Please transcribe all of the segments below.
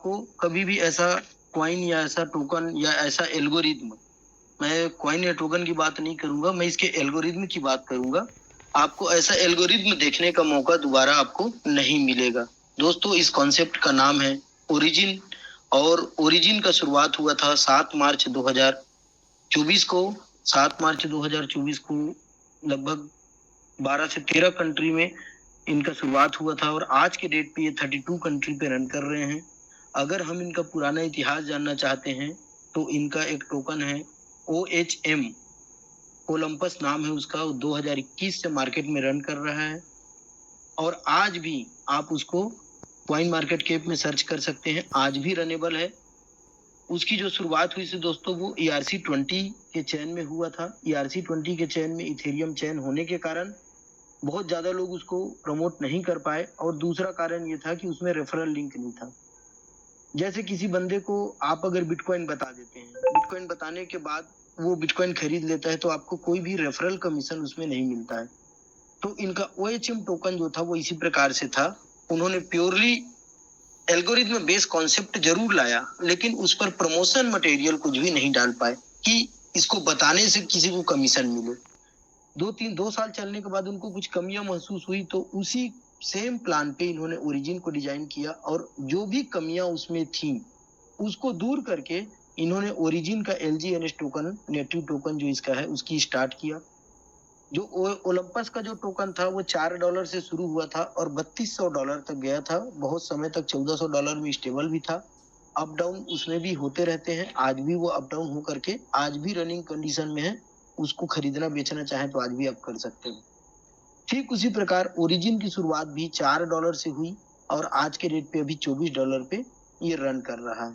आपको कभी भी ऐसा कॉइन या ऐसा टोकन या ऐसा एल्गोरिदम, मैं कॉइन या टोकन की बात नहीं करूंगा, मैं इसके एल्गोरिदम की बात करूंगा। आपको ऐसा एल्गोरिदम देखने का मौका दोबारा आपको नहीं मिलेगा। दोस्तों, इस कॉन्सेप्ट का नाम है ओरिजिन, और ओरिजिन का शुरुआत हुआ था 7 मार्च 2024 को। 7 मार्च 2024 को लगभग 12 से 13 कंट्री में इनका शुरुआत हुआ था, और आज के डेट पे ये 32 कंट्री पे रन कर रहे हैं। अगर हम इनका पुराना इतिहास जानना चाहते हैं तो इनका एक टोकन है OHM, ओलंपस नाम है उसका, 2021 से मार्केट में रन कर रहा है, और आज भी आप उसको कॉइन मार्केट कैप में सर्च कर सकते हैं, आज भी रनेबल है। उसकी जो शुरुआत हुई थी दोस्तों, वो ERC20 के चैन में हुआ था। ERC20 के चैन में इथेरियम चैन होने के कारण बहुत ज्यादा लोग उसको प्रमोट नहीं कर पाए, और दूसरा कारण ये था कि उसमें रेफरल लिंक नहीं था। जैसे किसी बंदे को आप अगर बिटकॉइन बता देते हैं, बिटकॉइन बताने के बाद वो बिटकॉइन खरीद लेता है, तो आपको कोई भी रेफरल कमीशन उसमें नहीं मिलता है। तो इनका OHM टोकन जो था वो इसी प्रकार से था। उन्होंने प्योरली एल्गोरिथम बेस्ड कॉन्सेप्ट जरूर लाया, लेकिन उस पर प्रमोशन मटेरियल कुछ भी नहीं डाल पाए कि इसको बताने से किसी को कमीशन मिले। 2 साल चलने के बाद उनको कुछ कमियां महसूस हुई, तो उसी सेम प्लान पे इन्होंने ओरिजिन को डिजाइन किया, और जो भी कमियां उसमें थी उसको दूर करके इन्होंने ओरिजिन का LGNS टोकन, नेटिव टोकन जो इसका है, उसकी स्टार्ट किया। जो ओलंपस का जो टोकन था वो $4 से शुरू हुआ था और $3200 तक गया था। बहुत समय तक $1400 में स्टेबल भी था। अप डाउन उसमें भी होते रहते हैं, आज भी वो अप डाउन हो करके आज भी रनिंग कंडीशन में है। उसको खरीदना बेचना चाहे तो आज भी आप कर सकते हैं। ठीक उसी प्रकार ओरिजिन की शुरुआत भी $4 से हुई, और आज के रेट पे अभी $24 पे ये रन कर रहा है।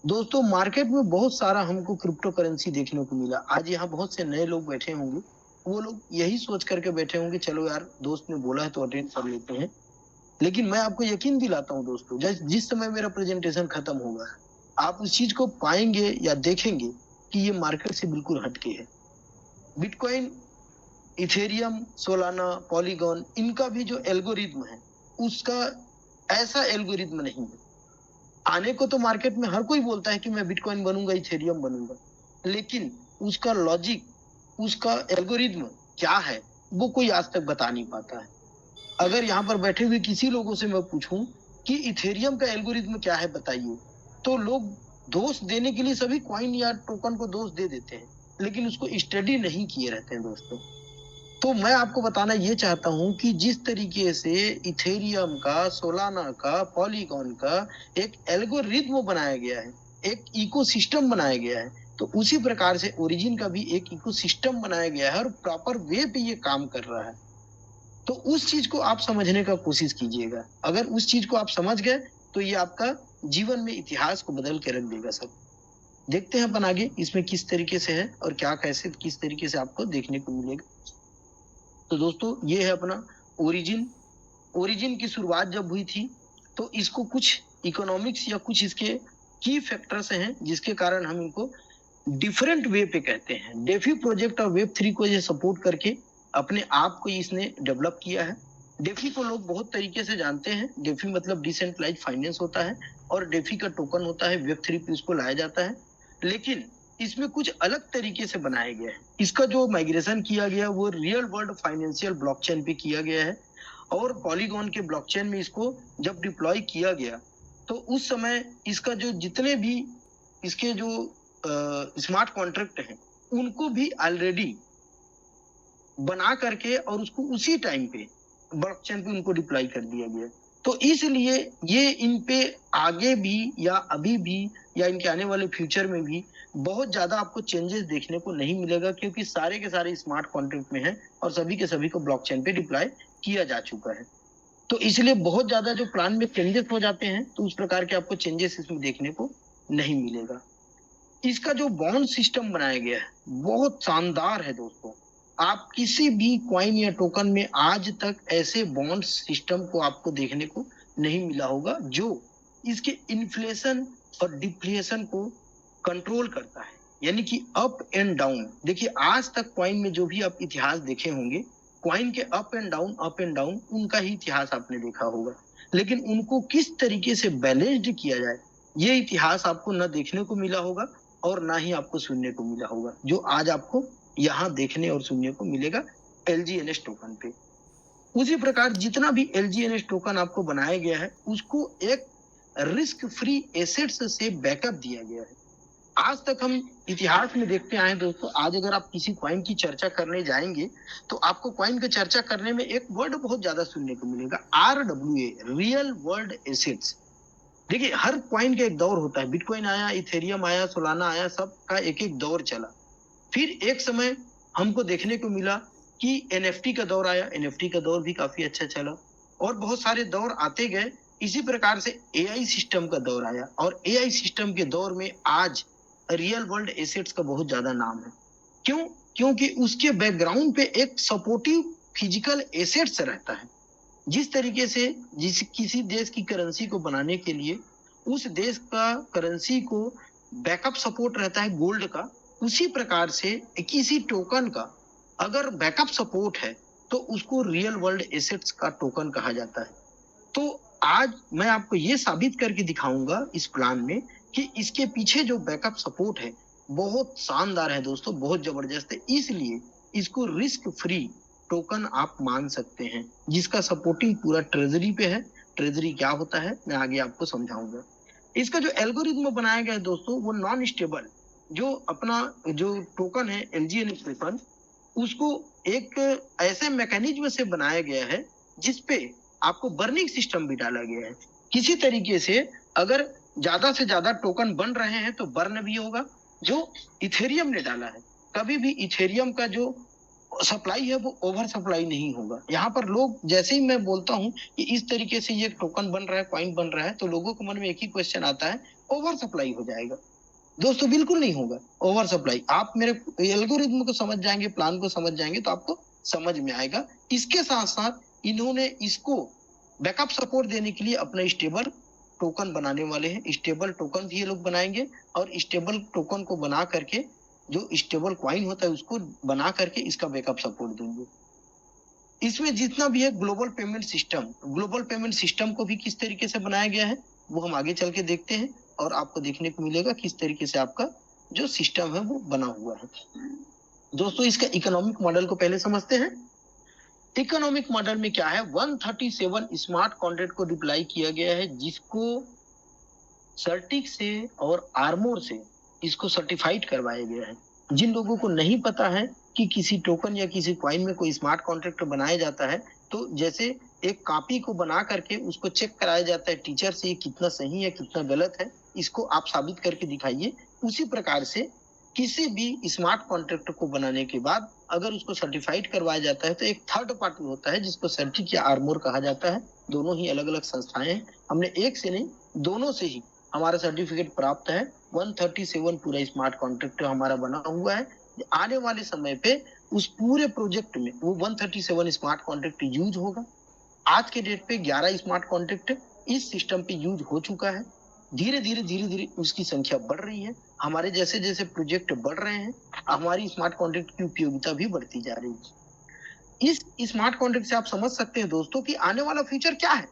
दोस्तों, मार्केट में बहुत सारा हमको क्रिप्टो करेंसी देखने को मिला। आज यहाँ बहुत से नए लोग बैठे होंगे, वो लोग यही सोच करके बैठे होंगे, चलो यार दोस्त ने बोला है तो अटेंड कर लेते हैं। लेकिन मैं आपको यकीन दिलाता हूँ दोस्तों, जिस समय मेरा प्रेजेंटेशन खत्म होगा, आप उस चीज को पाएंगे या देखेंगे कि ये मार्केट से बिल्कुल हटके है। बिटकॉइन, इथेरियम, सोलाना, पॉलीगॉन, इनका भी जो एल्गोरिथम है उसका ऐसा एल्गोरिथम नहीं है। आने को तो मार्केट में हर कोई बोलता है कि मैं बिटकॉइन बनूंगा, इथेरियम बनूंगा, लेकिन उसका लॉजिक, उसका एल्गोरिथम क्या है वो कोई आज तक बता नहीं पाता है। अगर यहाँ पर बैठे हुए किसी लोगों से मैं पूछूं कि इथेरियम का एल्गोरिथम क्या है बताइए, तो लोग दोष देने के लिए सभी कॉइन या टोकन को दोष दे देते हैं, लेकिन उसको स्टडी नहीं किए रहते हैं दोस्तों। तो मैं आपको बताना ये चाहता हूं कि जिस तरीके से इथेरियम का, सोलाना का, पॉलीगॉन का एक एल्गोरिथम बनाया गया है, एक इकोसिस्टम बनाया गया है, तो उसी प्रकार से ओरिजिन का भी एक इकोसिस्टम बनाया गया है और प्रॉपर वे पे ये काम कर रहा है। तो उस चीज को आप समझने का कोशिश कीजिएगा। अगर उस चीज को आप समझ गए तो ये आपका जीवन में इतिहास को बदल के रख देगा। सब देखते हैं अपन आगे इसमें किस तरीके से है और क्या कैसे किस तरीके से आपको देखने को मिलेगा। तो दोस्तों, ये है अपना ओरिजिन। ओरिजिन की शुरुआत जब हुई थी तो इसको कुछ इकोनॉमिक्स या कुछ इसके की फैक्टर्स हैं जिसके कारण हम इनको डिफरेंट वे पे कहते हैं। डेफी प्रोजेक्ट और वेब3 को ये सपोर्ट करके अपने आप को इसने डेवलप किया है। डेफी को लोग बहुत तरीके से जानते हैं। डेफी मतलब डिसेंट्रलाइज्ड फाइनेंस होता है, और डेफी का टोकन होता है, वेब3 पे उसको लाया जाता है। लेकिन इसमें कुछ अलग तरीके से बनाया गया है। इसका जो माइग्रेशन किया गया वो रियल वर्ल्ड फाइनेंशियल ब्लॉकचेन पे किया गया है, और पॉलीगॉन के ब्लॉकचेन में इसको जब डिप्लॉय किया गया तो उस समय इसका जो जितने भी इसके जो स्मार्ट कॉन्ट्रैक्ट हैं उनको भी ऑलरेडी बना करके और उसको उसी टाइम पे ब्लॉकचेन पे उनको डिप्लॉय कर दिया गया। तो इसलिए ये इन पे आगे भी या अभी भी या इनके आने वाले फ्यूचर में भी बहुत ज्यादा आपको चेंजेस देखने को नहीं मिलेगा, क्योंकि सारे के सारे स्मार्ट कॉन्ट्रैक्ट में है और सभी के सभी को ब्लॉकचेन पे डिप्लॉय किया जा चुका है। तो इसलिए बहुत ज्यादा जो प्लान में चेंजेस हो जाते हैं तो उस प्रकार के आपको चेंजेस इसमें देखने को नहीं मिलेगा। इसका जो बॉन्ड सिस्टम बनाया गया है बहुत शानदार है दोस्तों। आप किसी भी कॉइन या टोकन में आज तक ऐसे बॉन्ड सिस्टम को आपको देखने को नहीं मिला होगा जो इसके इन्फ्लेशन और डिप्लेशन को कंट्रोल करता है, यानी कि अप एंड डाउन। देखिए, आज तक कॉइन में जो भी आप इतिहास देखे होंगे, कॉइन के अप एंड डाउन उनका ही इतिहास आपने देखा होगा। लेकिन उनको किस तरीके से बैलेंस्ड किया जाए, ये इतिहास आपको न देखने को मिला होगा और ना ही आपको सुनने को मिला होगा, जो आज आपको यहाँ देखने और सुनने को मिलेगा LGNS टोकन पे। उसी प्रकार जितना भी LGNS टोकन आपको बनाया गया है, उसको एक रिस्क फ्री एसेट्स से बैकअप दिया गया है। आज तक हम इतिहास में देखते आए दोस्तों, आज अगर आप किसी कॉइन की चर्चा करने जाएंगे तो आपको कॉइन की चर्चा करने में एक वर्ड बहुत ज्यादा सुनने को मिलेगा, RWA, रियल वर्ल्ड एसेट्स। देखिए, हर कॉइन का एक दौर होता है। बिटकॉइन आया, इथेरियम आया, सोलाना आया, सबका एक एक दौर चला। फिर एक समय हमको देखने को मिला कि NFT का दौर आया, NFT का दौर भी काफी अच्छा चला और बहुत सारे दौर आते गए। इसी प्रकार से AI सिस्टम का दौर आया और AI सिस्टम के दौर में आज रियल वर्ल्ड एसेट्स का बहुत ज्यादा नाम है। क्यों? क्योंकि उसके बैकग्राउंड पे एक सपोर्टिव फिजिकल एसेट्स रहता है। जिस तरीके से किसी देश की करेंसी को बनाने के लिए उस देश का करेंसी को बैकअप सपोर्ट रहता है गोल्ड का, उसी प्रकार से किसी टोकन का अगर बैकअप सपोर्ट है तो उसको रियल वर्ल्ड एसेट्स का टोकन कहा जाता है। तो आज मैं आपको ये साबित करके दिखाऊंगा इस प्लान में कि इसके पीछे जो बैकअप सपोर्ट है बहुत शानदार है दोस्तों, बहुत जबरदस्त है। इसलिए इसको रिस्क फ्री टोकन आप मान सकते हैं, जिसका सपोर्टिंग पूरा ट्रेजरी पे है। ट्रेजरी क्या होता है मैं आगे आपको समझाऊंगा। इसका जो एल्गोरिथम बनाया गया है दोस्तों, वो नॉन स्टेबल जो अपना जो टोकन है LGNS टोकन, उसको एक ऐसे मैकेनिज्म से बनाया गया है जिसपे आपको बर्निंग सिस्टम भी डाला गया है। किसी तरीके से अगर ज्यादा से ज्यादा टोकन बन रहे हैं तो बर्न भी होगा, जो इथेरियम ने डाला है। कभी भी इथेरियम का जो सप्लाई है वो ओवर सप्लाई नहीं होगा। यहाँ पर लोग, जैसे ही मैं बोलता हूँ कि इस तरीके से ये टोकन बन रहा है, कॉइन बन रहा है, तो लोगों के मन में एक ही क्वेश्चन आता है, ओवर सप्लाई हो जाएगा। दोस्तों बिल्कुल नहीं होगा ओवर सप्लाई। आप मेरे एल्गोरिथम को समझ जाएंगे, प्लान को समझ जाएंगे तो आपको समझ में आएगा। इसके साथ साथ इन्होंने इसको बैकअप सपोर्ट देने के लिए अपना स्टेबल टोकन बनाने वाले हैं। स्टेबल टोकन भी ये लोग बनाएंगे और स्टेबल टोकन को बना करके जो स्टेबल कॉइन होता है उसको बना करके इसका बैकअप सपोर्ट देंगे। इसमें जितना भी है ग्लोबल पेमेंट सिस्टम को भी किस तरीके से बनाया गया है वो हम आगे चल के देखते हैं और आपको देखने को मिलेगा किस तरीके से आपका जो सिस्टम है वो बना हुआ है। दोस्तों इसका इकोनॉमिक मॉडल को पहले समझते हैं। इकोनॉमिक मॉडल में क्या है, 137 स्मार्ट कॉन्ट्रैक्ट को डिप्लॉय किया गया है, जिसको सर्टिक से और आर्मोर से इसको सर्टिफाइड करवाया गया है। जिन लोगों को नहीं पता है कि किसी टोकन या किसी कॉइन में कोई स्मार्ट कॉन्ट्रैक्ट बनाया जाता है, तो जैसे एक कॉपी को बना करके उसको चेक कराया जाता है टीचर से, कितना सही है कितना गलत है, इसको आप साबित करके दिखाइए। उसी प्रकार से किसी भी स्मार्ट कॉन्ट्रैक्ट को बनाने के बाद अगर उसको सर्टिफाइड करवाया जाता है तो एक थर्ड पार्टी होता है जिसको सर्टिक या आर्मोर कहा जाता है। दोनों ही अलग अलग संस्थाएं हैं, हमने एक से नहीं दोनों से ही हमारा सर्टिफिकेट प्राप्त है। 137 पूरा स्मार्ट कॉन्ट्रैक्ट हमारा बना हुआ है। आने वाले समय पे उस पूरे प्रोजेक्ट में वो 137 स्मार्ट कॉन्ट्रैक्ट यूज होगा। आज के डेट पे 11 स्मार्ट कॉन्ट्रैक्ट इस सिस्टम पे यूज हो चुका है। धीरे धीरे उसकी संख्या बढ़ रही है। हमारे जैसे जैसे प्रोजेक्ट बढ़ रहे हैं हमारी स्मार्ट कॉन्ट्रैक्ट की उपयोगिता भी बढ़ती जा रही है। इस स्मार्ट कॉन्ट्रैक्ट से आप समझ सकते हैं दोस्तों कि आने वाला फ्यूचर क्या है।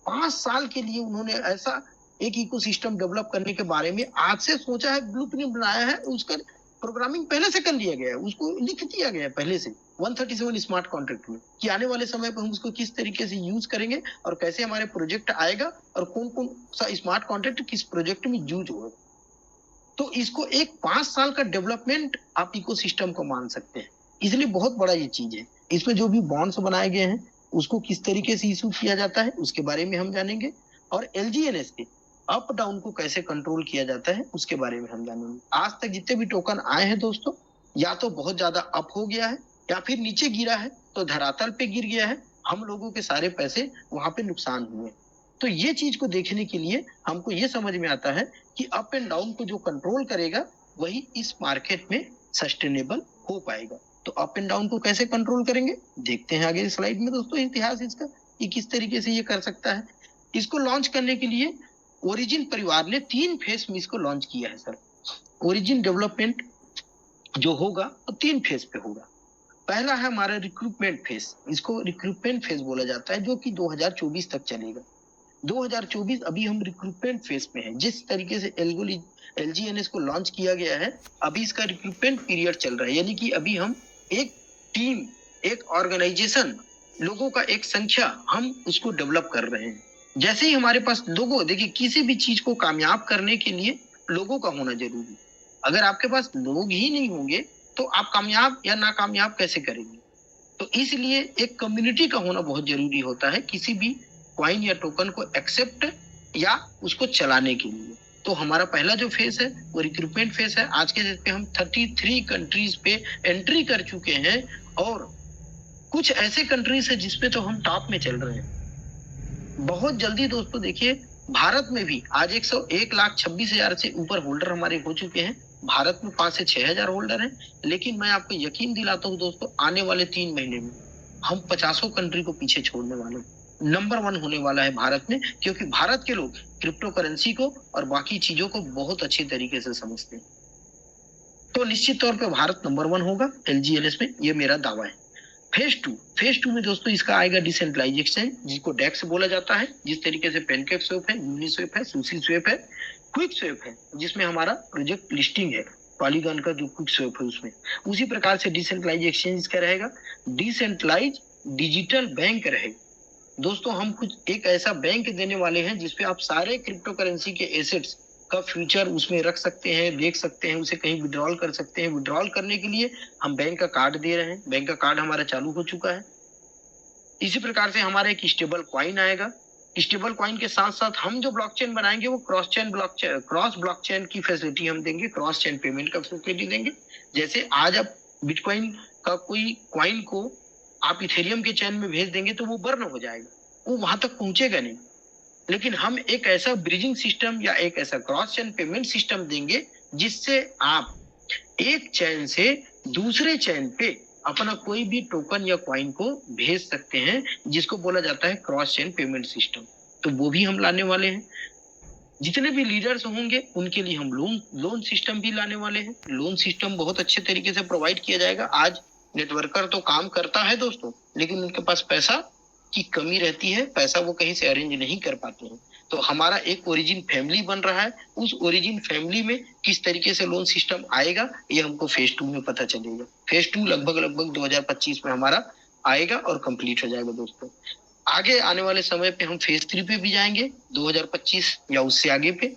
5 साल के लिए उन्होंने ऐसा एक इकोसिस्टम डेवलप करने के बारे में आज से सोचा है, ब्लूप्रिंट बनाया है, उसका प्रोग्रामिंग पहले से कर लिया गया है, उसको लिख दिया गया है पहले से 137 स्मार्ट कॉन्ट्रैक्ट में कि आने वाले समय पर हम उसको किस तरीके से यूज करेंगे और कैसे हमारे प्रोजेक्ट आएगा और कौन कौन सा स्मार्ट कॉन्ट्रैक्ट किस प्रोजेक्ट में यूज होगा। तो इसको एक 5 साल का डेवलपमेंट आप इकोसिस्टम को मान सकते हैं, इसलिए बहुत बड़ा ये चीज है। इसमें जो भी बॉन्ड्स बनाए गए हैं उसको किस तरीके से इशू किया जाता है उसके बारे में हम जानेंगे और LGNS के अप डाउन को कैसे कंट्रोल किया जाता है उसके बारे में हम जानेंगे। आज तक जितने भी टोकन आए हैं दोस्तों, या तो बहुत ज्यादा अप हो गया है या फिर नीचे गिरा है, तो धरातल पे गिर गया है, हम लोगों के सारे पैसे वहां पे नुकसान हुए। तो ये चीज को देखने के लिए हमको ये समझ में आता है कि अप एंड डाउन को जो कंट्रोल करेगा वही इस मार्केट में सस्टेनेबल हो पाएगा। तो अप एंड डाउन को कैसे कंट्रोल करेंगे देखते हैं आगे स्लाइड में दोस्तों इतिहास इसका कि किस तरीके से ये कर सकता है। इसको लॉन्च करने के लिए ओरिजिन परिवार ने 3 फेज में इसको लॉन्च किया है सर। ओरिजिन डेवलपमेंट जो होगा वो 3 फेज पे होगा। पहला है हमारा रिक्रूटमेंट फेज, इसको रिक्रूटमेंट फेज बोला जाता है, जो कि 2024 तक चलेगा। 2024 अभी हम रिक्रूटमेंट फेज में हैं। जिस तरीके से एलजीएनएस को लॉन्च किया गया है, अभी इसका रिक्रूटमेंट पीरियड चल रहा है, यानी कि अभी हम एक टीम, एक ऑर्गेनाइजेशन, लोगों का एक संख्या, हम उसको डेवलप कर रहे हैं। जैसे ही हमारे पास लोगों, देखिए किसी भी चीज को कामयाब करने के लिए लोगों का होना जरूरी। अगर आपके पास लोग ही नहीं होंगे तो आप कामयाब या नाकामयाब कैसे करेंगे? तो इसलिए एक कम्युनिटी का होना बहुत जरूरी होता है किसी भी कॉइन या टोकन को एक्सेप्ट या उसको चलाने के लिए। तो हमारा पहला जो फेज है वो रिक्रूटमेंट फेज है। आज के डेट पे हम 33 कंट्रीज पे एंट्री कर चुके हैं और कुछ ऐसे कंट्रीज है जिसपे तो हम टॉप में चल रहे हैं। बहुत जल्दी दोस्तों देखिए, भारत में भी आज 1,26,000 से ऊपर होल्डर हमारे हो चुके हैं। भारत में 5 से 6,000 होल्डर हैं, लेकिन मैं आपको यकीन दिलाता हूँ दोस्तों, आने वाले 3 महीने में हम 50 कंट्री को पीछे छोड़ने वाले हैं। नंबर 1 होने वाला है भारत में, क्योंकि भारत के लोग क्रिप्टो करेंसी को और बाकी चीजों को बहुत अच्छी तरीके से समझते हैं। तो निश्चित तौर पर भारत नंबर 1 होगा एलजीएनएस में, ये मेरा दावा है। फेज टू में दोस्तों इसका आएगा डिसेंट्रलाइजेशन, जिसको डेक्स बोला जाता है। जिस तरीके से पेनकेक स्वेप है, यूनिस्वेप है, सुशी स्वेप है, क्विक स्वेप है, जिसमें हमारा प्रोजेक्ट लिस्टिंग है, पॉलीगॉन का जो क्विक स्वेप है उसमें, उसी प्रकार से डिसेंट्रलाइज एक्सचेंज का रहेगा। डिसेंट्रलाइज डिजिटल बैंक रहेगा। दोस्तों हम कुछ एक ऐसा बैंक देने वाले हैं जिसपे आप सारे क्रिप्टो करेंसी के एसेट्स का फ्यूचर उसमें रख सकते हैं, देख सकते हैं, उसे कहीं विड्रॉल कर सकते हैं। विड्रॉल करने के लिए हम बैंक का कार्ड दे रहे हैं, बैंक का कार्ड हमारा चालू हो चुका है। इसी प्रकार से हमारा एक स्टेबल कॉइन आएगा। स्टेबल कॉइन के साथ साथ हम जो ब्लॉकचेन बनाएंगे वो क्रॉस ब्लॉकचेन की फैसिलिटी हम देंगे, क्रॉस चेन पेमेंट का फैसिलिटी देंगे। जैसे आज आप बिटकॉइन का कोई कॉइन को आप इथेरियम के चैन में भेज देंगे तो वो बर्न हो जाएगा, वो वहां तक पहुंचेगा नहीं। लेकिन हम एक ऐसा ब्रिजिंग सिस्टम या एक ऐसा क्रॉस चेन पेमेंट सिस्टम देंगे जिससे आप एक चैन से दूसरे चैन पे अपना कोई भी टोकन या कॉइन को भेज सकते हैं, जिसको बोला जाता है क्रॉस चेन पेमेंट सिस्टम। तो वो भी हम लाने वाले हैं। जितने भी लीडर्स होंगे उनके लिए हम लोन सिस्टम भी लाने वाले हैं। लोन सिस्टम बहुत अच्छे तरीके से प्रोवाइड किया जाएगा। आज नेटवर्कर तो काम करता है दोस्तों, लेकिन उनके पास पैसा की कमी रहती है, पैसा वो कहीं से अरेंज नहीं कर पाते हैं। तो हमारा एक ओरिजिन फैमिली बन रहा है, उस ओरिजिन फैमिली में किस तरीके से लोन सिस्टम आएगा ये हमको फेज 2 में पता चलेगा। फेज 2 लगभग 2025 में हमारा आएगा और कंप्लीट हो जाएगा दोस्तों। आगे आने वाले समय पे हम फेज 3 पे भी जाएंगे, 2025 या उससे आगे पे।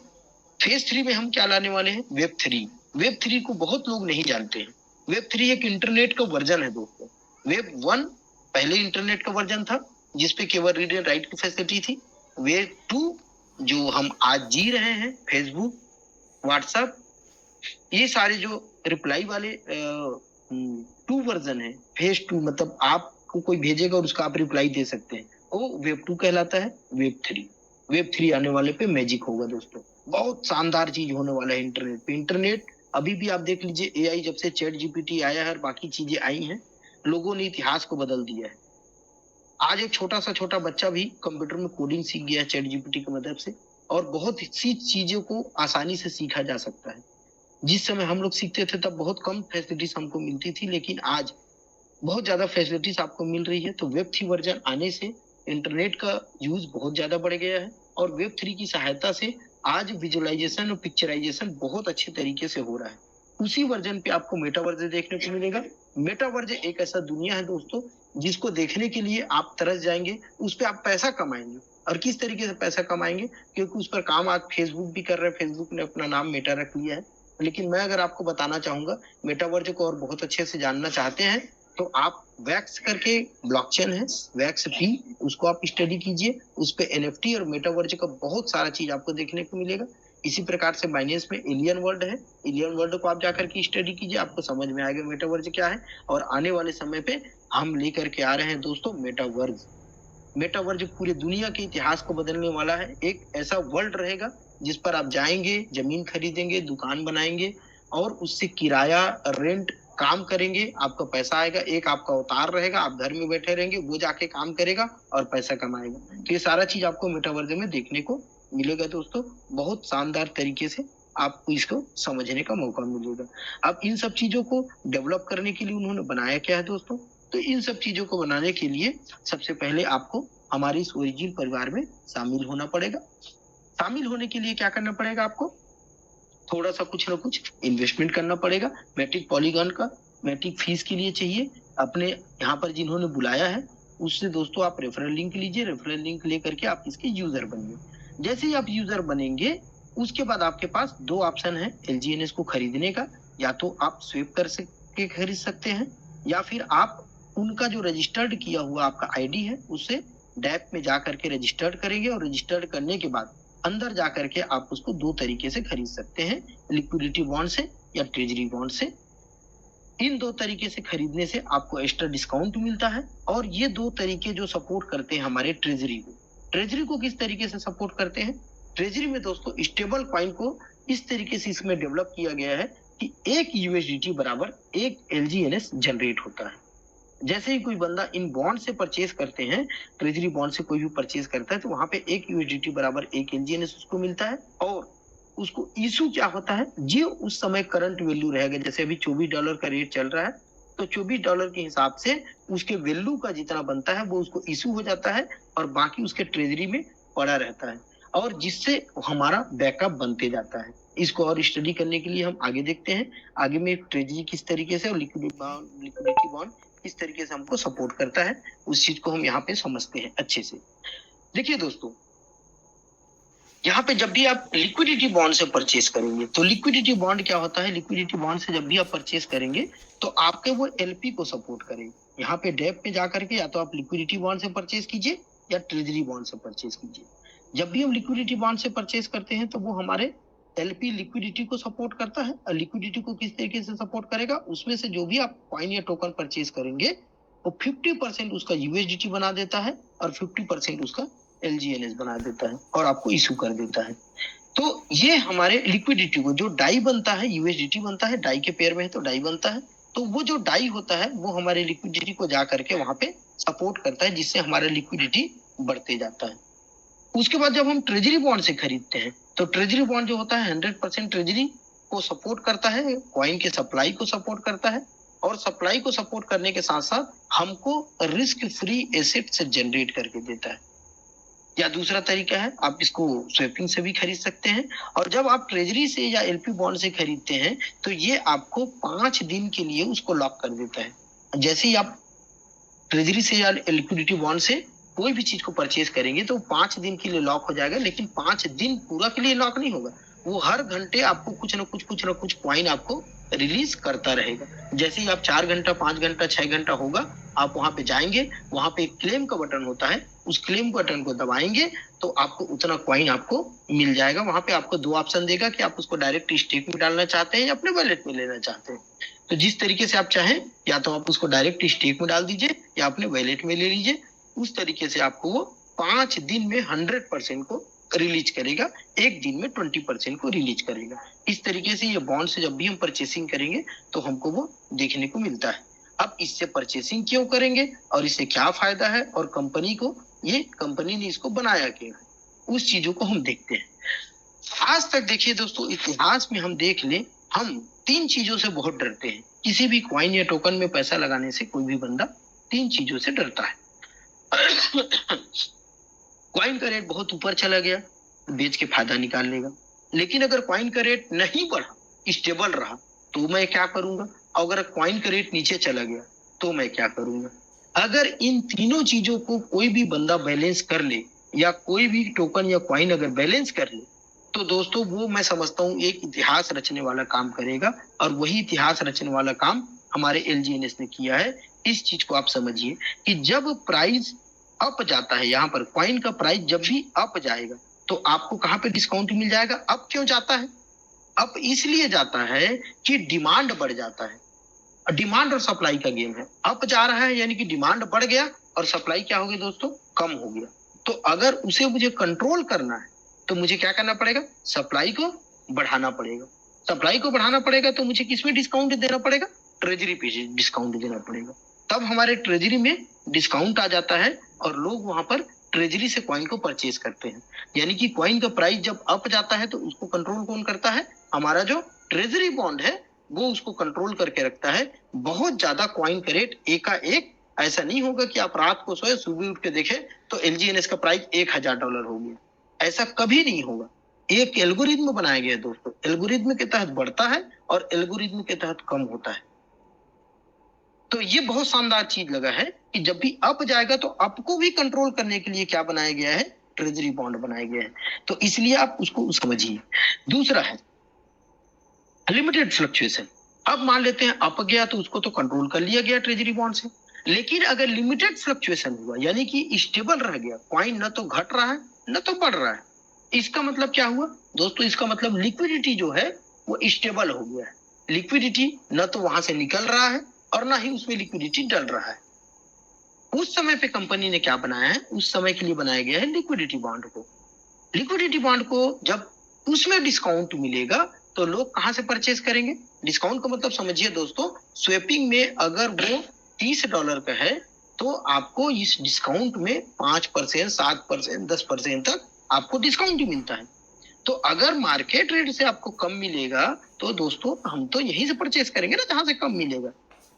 फेज 3 में हम क्या लाने वाले हैं? वेब 3। वेब 3 को बहुत लोग नहीं जानते हैं। वेब 3 एक इंटरनेट का वर्जन है दोस्तों। वेब 1 पहले इंटरनेट का वर्जन था जिसपे केवल रीड एंड राइट की फैसिलिटी थी। वेब 2 जो हम आज जी रहे हैं, फेसबुक, व्हाट्सएप, ये सारे जो रिप्लाई वाले 2 वर्जन है। फेज 2 मतलब आपको कोई भेजेगा और उसका आप रिप्लाई दे सकते हैं, वो वेब 2 कहलाता है। वेब 3 आने वाले पे मैजिक होगा दोस्तों। बहुत शानदार चीज होने वाला है इंटरनेट पे। इंटरनेट अभी भी आप देख लीजिए, एआई जब से चैट जीपीटी आया है और बाकी चीजें आई हैं, लोगों ने इतिहास को बदल दिया है। आज एक छोटा बच्चा भी कंप्यूटर में कोडिंग सीख गया है चैट जीपीटी की मदद से, और बहुत सी चीजों को आसानी से सीखा जा सकता है। जिस समय हम लोग सीखते थे तब बहुत कम फैसिलिटीज हमको मिलती थी, लेकिन आज बहुत ज्यादा फैसिलिटीज आपको मिल रही है। तो वेब 3 वर्जन आने से इंटरनेट का यूज बहुत ज्यादा बढ़ गया है, और वेब 3 की सहायता से आज विजुअलाइजेशन और पिक्चराइजेशन बहुत अच्छे तरीके से हो रहा है। उसी वर्जन पे आपको मेटावर्स देखने को मिलेगा। मेटावर्स एक ऐसा दुनिया है दोस्तों जिसको देखने के लिए आप तरस जाएंगे। उस पर आप पैसा कमाएंगे, और किस तरीके से पैसा कमाएंगे, क्योंकि उस पर काम आज फेसबुक भी कर रहे हैं। फेसबुक ने अपना नाम मेटा रख लिया है। लेकिन मैं अगर आपको बताना चाहूंगा मेटावर्स को और बहुत अच्छे से जानना चाहते हैं तो आप वैक्स करके ब्लॉकचेन है, वैक्स पी, उसको आप स्टडी कीजिए। उस पे एनएफटी और मेटावर्स का बहुत सारा चीज आपको देखने को मिलेगा। इसी प्रकार से बाइनेंस में एलियन वर्ल्ड है, एलियन वर्ल्ड को आप जाकर के स्टडी कीजिए, आपको समझ में आएगा मेटावर्स क्या है। और आने वाले समय पे हम लेकर के आ रहे हैं दोस्तों मेटावर्स। मेटावर्स पूरी दुनिया के इतिहास को बदलने वाला है। एक ऐसा वर्ल्ड रहेगा जिस पर आप जाएंगे, जमीन खरीदेंगे, दुकान बनाएंगे और उससे किराया, रेंट, काम करेंगे, आपका पैसा आएगा। एक आपका अवतार रहेगा, आप घर में बैठे रहेंगे, वो जाके काम करेगा और पैसा कमाएगा। तो ये सारा चीज आपको मेटावर्स में देखने को मिलेगा दोस्तों। बहुत शानदार तरीके से आपको इसको समझने का मौका मिलेगा। अब इन सब चीजों को डेवलप करने के लिए उन्होंने बनाया क्या है दोस्तों? तो इन सब चीजों को बनाने के लिए सबसे पहले आपको हमारे इस ओरिजिन परिवार में शामिल होना पड़ेगा। शामिल होने के लिए क्या करना पड़ेगा आपको? थोड़ा सा कुछ ना कुछ इन्वेस्टमेंट करना पड़ेगा। मैट्रिक पॉलीगॉन का मैट्रिक फीस के लिए चाहिए। अपने यहाँ पर जिन्होंने बुलाया है उससे दोस्तों आप रेफरल लिंक लीजिए। रेफरल लिंक लेकर के आप इसके यूजर बनिए। जैसे ही आप यूजर बनेंगे उसके बाद आपके पास दो ऑप्शन है LGNS को खरीदने का। या तो आप स्वेप कर के खरीद सकते हैं, या फिर आप उनका जो रजिस्टर्ड किया हुआ आपका आईडी है उससे डैप में जा करके रजिस्टर्ड करेंगे, और रजिस्टर्ड करने के बाद अंदर जा करके आप उसको दो तरीके से खरीद सकते हैं, लिक्विडिटी बॉन्ड से या ट्रेजरी बॉन्ड से। इन दो तरीके से खरीदने से आपको एक्स्ट्रा डिस्काउंट मिलता है, और ये दो तरीके जो सपोर्ट करते हैं हमारे ट्रेजरी को। ट्रेजरी को किस तरीके से सपोर्ट करते हैं? ट्रेजरी में दोस्तों स्टेबल कॉइन को इस तरीके से इसमें डेवलप किया गया है कि एक USDT बराबर एक LGNS जनरेट होता है। जैसे ही कोई बंदा इन बॉन्ड से परचेज करते हैं, ट्रेजरी बॉन्ड से कोई भी परचेज करता है, तो वहां पे एक USDT बराबर एक LGNS उसको मिलता है, और उसको इशू क्या होता है, जो उस समय करंट वैल्यू रहेगा। जैसे अभी $24 का रेट चल रहा है, तो $24 के हिसाब से उसके वैल्यू का जितना बनता है वो उसको इशू हो जाता है, और बाकी उसके ट्रेजरी में पड़ा रहता है, और जिससे हमारा बैकअप बनते जाता है। इसको और स्टडी करने के लिए हम आगे देखते हैं। आगे में ट्रेजरी किस तरीके से और लिक्विडिटी बॉन्ड किस तरीके से हमको सपोर्ट करता है, उस चीज को हम यहाँ पे समझते हैं अच्छे से। देखिए दोस्तों, यहाँ पे जब भी आप लिक्विडिटी बॉन्ड से परचेज करेंगे, तो लिक्विडिटी बॉन्ड क्या होता है? लिक्विडिटी बॉन्ड से जब भी आप परचेज करेंगे तो आपके वो LP को सपोर्ट करेंगे। यहाँ पे डेप में जाकर के या तो आप लिक्विडिटी बॉन्ड से परचेज कीजिए या ट्रेजरी बॉन्ड से परचेज कीजिए। जब भी हम लिक्विडिटी बॉन्ड से परचेज करते हैं तो वो हमारे LP लिक्विडिटी को सपोर्ट करता है। और लिक्विडिटी को किस तरीके से सपोर्ट करेगा? उसमें से जो भी आप कॉइन या टोकन परचेज करेंगे वो 50% उसका USDT बना देता है, और 50% उसका LGNS बना देता है, और आपको इशू कर देता है। तो ये हमारे लिक्विडिटी को, जो डाई बनता है USDT बनता है, डाई के पेयर में है तो डाई बनता है, तो वो जो डाई होता है वो हमारे लिक्विडिटी को जा करके वहां पे सपोर्ट करता है, जिससे हमारा लिक्विडिटी बढ़ते जाता है। उसके बाद जब हम ट्रेजरी बॉन्ड से खरीदते हैं, तो ट्रेजरी बॉन्ड जो होता है 100% ट्रेजरी को सपोर्ट करता है, कॉइन के सप्लाई को सपोर्ट करता है, और सप्लाई को सपोर्ट करने के साथ साथ हमको रिस्क फ्री एसेट से जनरेट करके देता है। या दूसरा तरीका है, आप इसको स्वेपिंग से भी खरीद सकते हैं। और जब आप ट्रेजरी से या LP बॉन्ड से खरीदते हैं तो ये आपको 5 दिन के लिए उसको लॉक कर देता है। जैसे ही आप ट्रेजरी से या लिक्विडिटी बॉन्ड से कोई भी चीज को परचेज करेंगे तो 5 दिन के लिए लॉक हो जाएगा, लेकिन 5 दिन पूरा के लिए लॉक नहीं होगा। वो हर घंटे आपको कुछ ना कुछ कॉइन आपको रिलीज करता रहेगा। जैसे ही आप 4 घंटा, 5 घंटा, 6 घंटा होगा, आप वहां पे जाएंगे, वहां पे एक क्लेम का बटन होता है, उस क्लेम बटन को दबाएंगे तो आपको उतना कॉइन आपको मिल जाएगा। वहां पे आपको दो ऑप्शन देगा कि आप उसको डायरेक्ट स्टेक में डालना चाहते हैं या अपने वॉलेट में लेना चाहते हैं। तो जिस तरीके से आप चाहें, या तो आप उसको डायरेक्ट स्टेक में डाल दीजिए या अपने वॉलेट में ले लीजिए। उस तरीके से आपको वो 5 दिन में 100% को रिलीज करेगा, एक दिन में 20% को रिलीज करेगा। इस तरीके से ये बॉन्ड से जब भी हम परचेसिंग करेंगे तो हमको वो देखने को मिलता है। अब इससे परचेसिंग क्यों करेंगे और इससे क्या फायदा है, और कंपनी को, ये कंपनी ने इसको बनाया क्यों है, उस चीजों को हम देखते हैं। आज तक देखिए दोस्तों, इतिहास में हम देख ले, हम 3 चीजों से बहुत डरते हैं। किसी भी कॉइन या टोकन में पैसा लगाने से कोई भी बंदा 3 चीजों से डरता है। कॉइन का रेट बहुत ऊपर चला गया, बेच के फायदा निकाल लेगा। लेकिन अगर कॉइन का रेट नहीं बढ़ा, स्टेबल रहा, तो मैं क्या करूंगा? अगर कॉइन का रेट नीचे चला गया तो मैं क्या करूंगा? अगर इन तीनों चीजों को कोई भी बंदा बैलेंस कर ले, या कोई भी टोकन या कॉइन अगर बैलेंस कर ले, तो दोस्तों वो मैं समझता हूं एक इतिहास रचने वाला काम करेगा। और वही इतिहास रचने वाला काम हमारे LGNS ने किया है। इस चीज को आप समझिए कि जब प्राइस अप जाता है, यहाँ पर कॉइन का प्राइस जब भी अप जाएगा तो आपको कहाँ पे डिस्काउंट मिल जाएगा? अप क्यों जाता है? अप इसलिए जाता है कि डिमांड बढ़ जाता है। डिमांड और सप्लाई का गेम है। अप जा रहा है यानी कि डिमांड बढ़ गया, और सप्लाई क्या हो गई दोस्तों? कम हो गया। तो अगर उसे मुझे कंट्रोल करना है तो मुझे क्या करना पड़ेगा? सप्लाई को बढ़ाना पड़ेगा। सप्लाई को बढ़ाना पड़ेगा तो मुझे किसमें डिस्काउंट देना पड़ेगा? ट्रेजरी पे डिस्काउंट देना पड़ेगा। तब हमारे ट्रेजरी में डिस्काउंट आ जाता है और लोग वहां पर ट्रेजरी से कॉइन को परचेज करते हैं। यानी कि कॉइन का प्राइस जब अप जाता है तो उसको कंट्रोल कौन करता है? हमारा जो ट्रेजरी बॉन्ड है वो उसको कंट्रोल करके रखता है। बहुत ज्यादा कॉइन का रेट एकाएक ऐसा नहीं होगा कि आप रात को सोए सुबह उठ के देखें तो एलजीएनएस का प्राइस $1000 हो गया। ऐसा कभी नहीं होगा। एक एल्गोरिथम बनाया गया है दोस्तों, एल्गोरिथम के तहत बढ़ता है और एल्गोरिथम के तहत कम होता है। तो ये बहुत शानदार चीज लगा है कि जब भी अप जाएगा तो अप को भी कंट्रोल करने के लिए क्या बनाया गया है, ट्रेजरी बॉन्ड बनाया गया है। तो इसलिए आप उसको समझिए। दूसरा है लिमिटेड फ्लक्चुएशन। अब मान लेते हैं अप गया तो उसको तो कंट्रोल कर लिया गया ट्रेजरी बॉन्ड से, लेकिन अगर लिमिटेड फ्लक्चुएशन हुआ यानी कि स्टेबल रह गया, कॉइन न तो घट रहा है न तो बढ़ रहा है, इसका मतलब क्या हुआ दोस्तों, इसका मतलब लिक्विडिटी जो है वो स्टेबल हो गया है। लिक्विडिटी न तो वहां से निकल रहा है और ना ही उसमें लिक्विडिटी डल रहा है। उस समय पे कंपनी ने क्या बनाया है, उस समय के लिए बनाया गया है लिक्विडिटी बॉन्ड को। लिक्विडिटी बॉन्ड को जब उसमें डिस्काउंट मिलेगा तो लोग कहां से परचेज करेंगे। डिस्काउंट का मतलब समझिए दोस्तों, स्वेपिंग में अगर वो $30 का है तो आपको इस डिस्काउंट में 5%, 7%, 10% तक आपको डिस्काउंट ही मिलता है। तो अगर मार्केट रेट से आपको कम मिलेगा तो दोस्तों हम तो यहीं से परचेज करेंगे ना जहां से कम मिलेगा।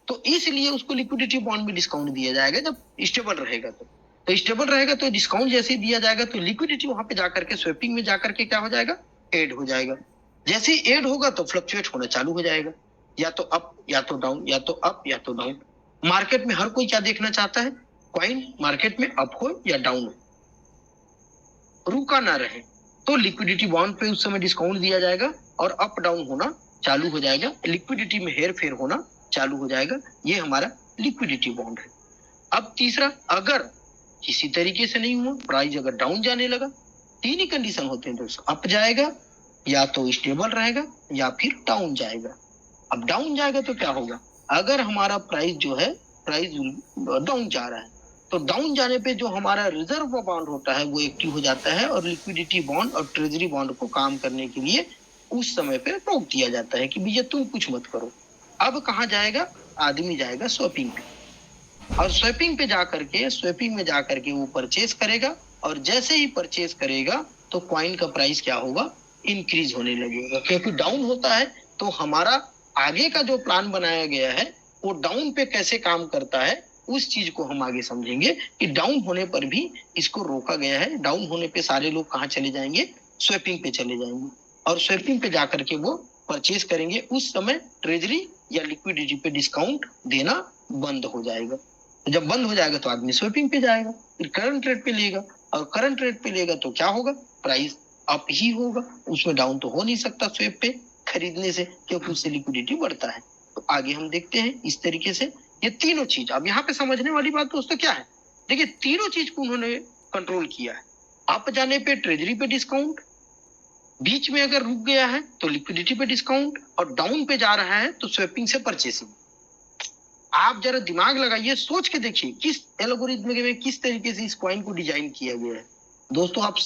तो इसलिए उसको लिक्विडिटी बॉन्ड में डिस्काउंट दिया जाएगा जब स्टेबल रहेगा। तो स्टेबल रहेगा तो डिस्काउंट जैसे ही दिया जाएगा तो लिक्विडिटी वहां पे जाकर के स्वेपिंग में जाकर के क्या हो जाएगा, ऐड हो जाएगा। जैसे ही ऐड होगा तो फ्लक्चुएट होना चालू हो जाएगा, या तो अप या तो डाउन, या तो अप या तो डाउन। मार्केट में हर कोई क्या देखना चाहता है, कॉइन मार्केट में अप हो या डाउन हो, रुका ना रहे। तो लिक्विडिटी बॉन्ड पे उस समय डिस्काउंट दिया जाएगा और अप डाउन होना चालू हो जाएगा, लिक्विडिटी में हेर फेर होना चालू हो जाएगा। ये हमारा लिक्विडिटी बॉन्ड है। अब तीसरा, अगर किसी तरीके से नहीं हुआ, प्राइस अगर डाउन जाने लगा, तीन ही कंडीशन होते हैं दोस्तों, अप जाएगा या तो स्टेबल रहेगा या फिर डाउन जाएगा। अब डाउन जाएगा तो क्या होगा, अगर हमारा प्राइस जो है प्राइस डाउन जा रहा है तो डाउन जाने पे जो हमारा रिजर्व बॉन्ड होता है वो एक्टिव हो जाता है और लिक्विडिटी बॉन्ड और ट्रेजरी बॉन्ड को काम करने के लिए उस समय पे रोक दिया जाता है कि भैया तुम कुछ मत करो। अब कहाँ जाएगा, आदमी जाएगा स्वैपिंग पे, और स्वैपिंग पे जाकर के स्वैपिंग में जाकर के वो परचेज करेगा, और जैसे ही परचेज करेगा तो कॉइन का प्राइस क्या होगा, इंक्रीज होने लगेगा। क्योंकि डाउन होता है तो हमारा आगे का जो प्लान बनाया गया है वो डाउन पे कैसे काम करता है उस चीज को हम आगे समझेंगे कि डाउन होने पर भी इसको रोका गया है। डाउन होने पे सारे लोग कहाँ चले जाएंगे, स्वैपिंग पे चले जाएंगे, और स्वैपिंग पे जाकर के वो परचेज करेंगे। उस समय ट्रेजरी या लिक्विडिटी पे डिस्काउंट देना बंद हो जाएगा। तो जब बंद हो जाएगा तो आदमी स्वैपिंग पे जाएगा, फिर करंट रेट पे लेगा, और करंट रेट पे लेगा तो क्या होगा, प्राइस अप ही होगा, उसमें डाउन तो हो नहीं सकता स्वैप पे खरीदने से, क्योंकि उससे लिक्विडिटी बढ़ता है। तो आगे हम देखते हैं इस तरीके से ये तीनों चीज। अब यहाँ पे समझने वाली बात दोस्तों क्या है, देखिए तीनों चीज को उन्होंने कंट्रोल किया है। अप जाने पे ट्रेजरी पे डिस्काउंट, बीच में अगर रुक गया है तो लिक्विडिटी पे डिस्काउंट, और डाउन पे जा रहा है तो स्वैपिंग से परचेसिंग। आप जरा दिमाग लगाइए, सोच के देखिए किस एल्गोरिथम में किस तरीके से इस कॉइन को डिजाइन किया गया है। दोस्तों आप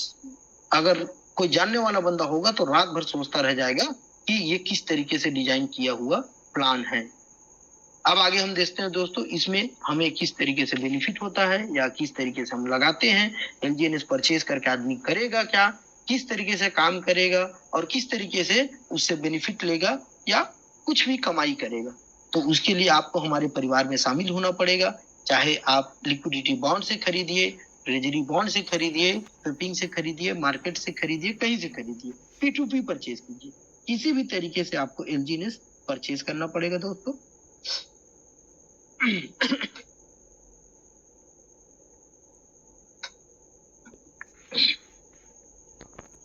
अगर कोई जानने वाला बंदा होगा तो रात भर सोचता रह जाएगा कि ये किस तरीके से डिजाइन किया हुआ प्लान है। अब आगे हम देखते हैं दोस्तों इसमें हमें किस तरीके से बेनिफिट होता है या किस तरीके से हम लगाते हैं। एलजीएनएस परचेज करके आदमी करेगा क्या, किस तरीके से काम करेगा और किस तरीके से उससे बेनिफिट लेगा या कुछ भी कमाई करेगा। तो उसके लिए आपको हमारे परिवार में शामिल होना पड़ेगा। चाहे आप लिक्विडिटी बॉन्ड से खरीदिए, ट्रेजरी बॉन्ड से खरीदिए, स्वैपिंग से खरीदिए, मार्केट से खरीदिए, कहीं से खरीदिए, P2P परचेज कीजिए, किसी भी तरीके से आपको एलजीएनएस परचेज करना पड़ेगा दोस्तों।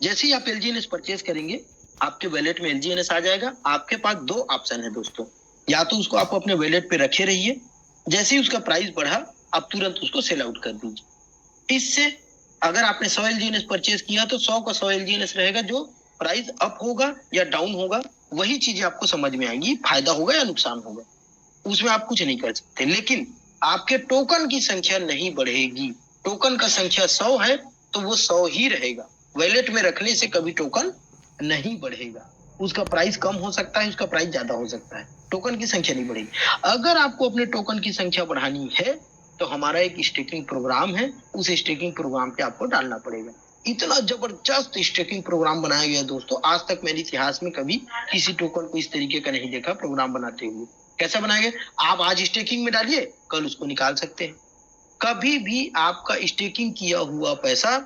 जैसे ही आप एलजीएनएस परचेज करेंगे आपके वैलेट में एलजीएनएस आ जाएगा। आपके पास दो ऑप्शन है दोस्तों, या तो उसको आप अपने वैलेट पे रखे रहिए, जैसे ही उसका प्राइस बढ़ा आप तुरंत उसको सेल आउट कर दीजिए। इससे अगर आपने 100 एलजीएनएस परचेज किया तो 100 का 100 एलजीएनएस रहेगा, जो प्राइस अप होगा या डाउन होगा वही चीजें आपको समझ में आएंगी, फायदा होगा या नुकसान होगा, उसमें आप कुछ नहीं कर सकते। लेकिन आपके टोकन की संख्या नहीं बढ़ेगी। टोकन का संख्या 100 है तो वो 100 ही रहेगा, वैलेट में रखने से कभी टोकन नहीं बढ़ेगा। उसका प्राइस कम हो सकता है, उसका प्राइस ज्यादा हो सकता है, टोकन की संख्या नहीं बढ़ेगी। अगर आपको अपने टोकन की संख्या बढ़ानी है तो हमारा एक स्टेकिंग प्रोग्राम है, उस स्टेकिंग प्रोग्राम पे आपको डालना पड़ेगा। इतना जबरदस्त स्टेकिंग प्रोग्राम बनाया गया दोस्तों, आज तक मैंने इतिहास में कभी किसी टोकन को इस तरीके का नहीं देखा प्रोग्राम बनाते हुए। कैसे बनाएंगे? आप आज स्टेकिंग में डालिए, कल उसको निकाल सकते हैं। कभी भी आपका स्टेकिंग किया हुआ पैसा